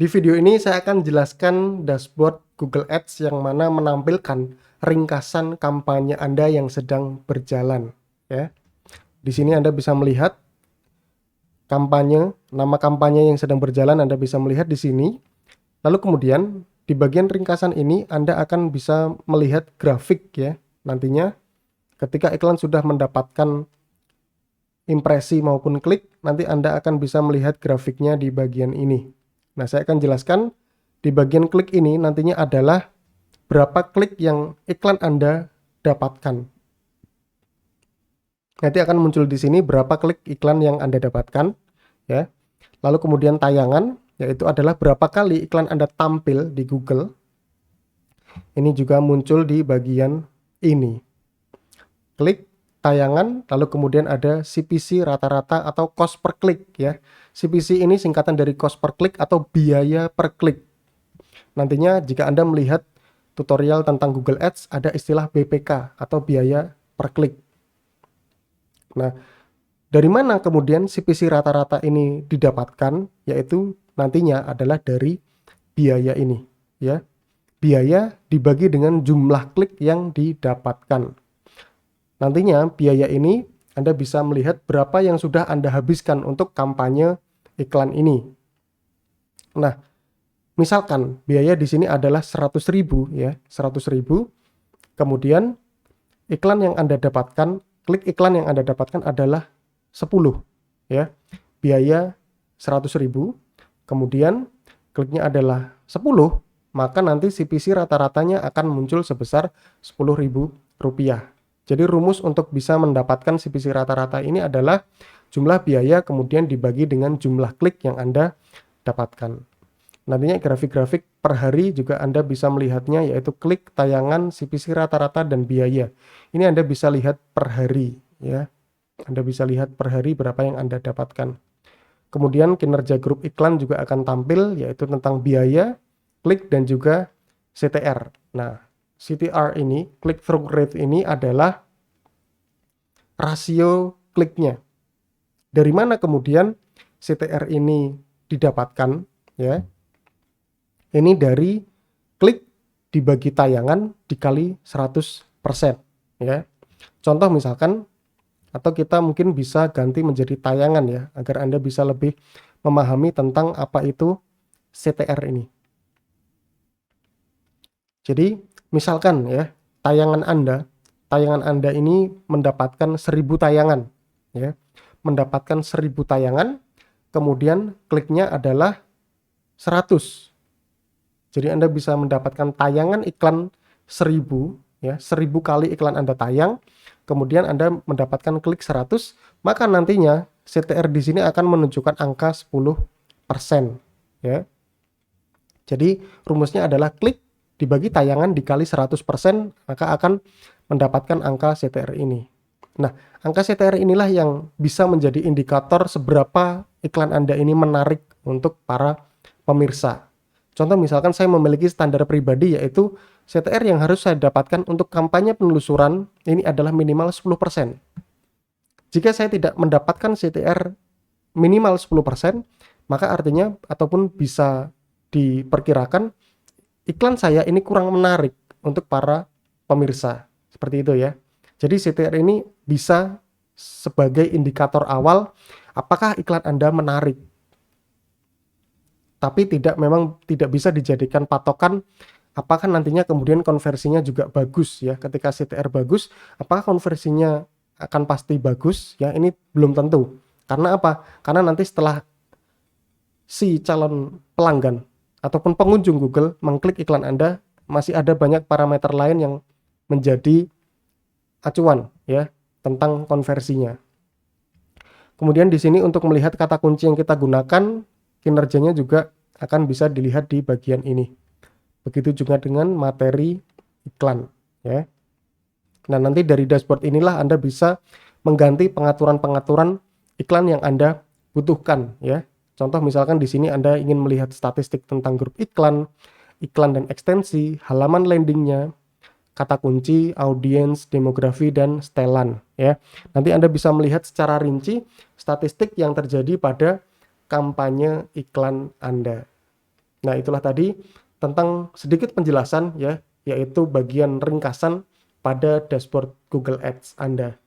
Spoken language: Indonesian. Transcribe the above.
Di video ini saya akan jelaskan dashboard Google Ads yang mana menampilkan ringkasan kampanye Anda yang sedang berjalan, ya. Di sini Anda bisa melihat kampanye, nama kampanye yang sedang berjalan Anda bisa melihat di sini. Lalu kemudian di bagian ringkasan ini Anda akan bisa melihat grafik, ya. Nantinya ketika iklan sudah mendapatkan impresi maupun klik, nanti Anda akan bisa melihat grafiknya di bagian ini. Nah, saya akan jelaskan di bagian klik ini nantinya adalah berapa klik yang iklan Anda dapatkan. Nanti akan muncul di sini berapa klik iklan yang Anda dapatkan, ya. Lalu kemudian tayangan, yaitu adalah berapa kali iklan Anda tampil di Google. Ini juga muncul di bagian ini. Klik, tayangan, lalu kemudian ada CPC rata-rata atau cost per klik, ya. CPC ini singkatan dari cost per klik atau biaya per klik. Nantinya jika Anda melihat tutorial tentang Google Ads ada istilah BPK atau biaya per klik. Nah, dari mana kemudian CPC rata-rata ini didapatkan? Yaitu nantinya adalah dari biaya ini, ya. Biaya dibagi dengan jumlah klik yang didapatkan. Nantinya biaya ini Anda bisa melihat berapa yang sudah Anda habiskan untuk kampanye iklan ini. Nah, misalkan biaya di sini adalah 100.000, ya, 100.000. Kemudian iklan yang Anda dapatkan, klik iklan yang Anda dapatkan adalah 10, ya. Biaya 100.000, kemudian kliknya adalah 10, maka nanti CPC rata-ratanya akan muncul sebesar Rp10.000. Jadi rumus untuk bisa mendapatkan CPC rata-rata ini adalah jumlah biaya kemudian dibagi dengan jumlah klik yang Anda dapatkan. Nantinya grafik-grafik per hari juga Anda bisa melihatnya, yaitu klik, tayangan, CPC rata-rata, dan biaya. Ini Anda bisa lihat per hari, ya. Anda bisa lihat per hari berapa yang Anda dapatkan. Kemudian kinerja grup iklan juga akan tampil, yaitu tentang biaya, klik, dan juga CTR. Nah, CTR ini, click through rate ini adalah rasio kliknya. Dari mana kemudian CTR ini didapatkan, ya? Ini dari klik dibagi tayangan dikali 100%, ya. Contoh misalkan, atau kita mungkin bisa ganti menjadi tayangan, ya, agar Anda bisa lebih memahami tentang apa itu CTR ini. Jadi misalkan, ya, tayangan Anda ini mendapatkan 1000 tayangan, ya. Mendapatkan 1000 tayangan, kemudian kliknya adalah 100. Jadi Anda bisa mendapatkan tayangan iklan 1000, ya, 1000 kali iklan Anda tayang, kemudian Anda mendapatkan klik 100, maka nantinya CTR di sini akan menunjukkan angka 10%, ya. Jadi rumusnya adalah klik dibagi tayangan dikali 100%, maka akan mendapatkan angka CTR ini. Nah, angka CTR inilah yang bisa menjadi indikator seberapa iklan Anda ini menarik untuk para pemirsa. Contoh misalkan saya memiliki standar pribadi, yaitu CTR yang harus saya dapatkan untuk kampanye penelusuran ini adalah minimal 10%. Jika saya tidak mendapatkan CTR minimal 10%, maka artinya ataupun bisa diperkirakan iklan saya ini kurang menarik untuk para pemirsa. Seperti itu, ya. Jadi CTR ini bisa sebagai indikator awal apakah iklan Anda menarik. Tapi memang tidak bisa dijadikan patokan apakah nantinya kemudian konversinya juga bagus, ya. Ketika CTR bagus, apakah konversinya akan pasti bagus, ya, ini belum tentu. Karena apa? Karena nanti setelah si calon pelanggan ataupun pengunjung Google mengklik iklan Anda, masih ada banyak parameter lain yang menjadi acuan, ya, tentang konversinya. Kemudian di sini untuk melihat kata kunci yang kita gunakan, kinerjanya juga akan bisa dilihat di bagian ini. Begitu juga dengan materi iklan, ya. Nah, nanti dari dashboard inilah Anda bisa mengganti pengaturan-pengaturan iklan yang Anda butuhkan, ya. Contoh misalkan di sini Anda ingin melihat statistik tentang grup iklan, iklan dan ekstensi, halaman landingnya, kata kunci, audiens, demografi, dan setelan, ya. Nanti Anda bisa melihat secara rinci statistik yang terjadi pada kampanye iklan Anda. Nah, itulah tadi tentang sedikit penjelasan ya, yaitu bagian ringkasan pada dashboard Google Ads Anda.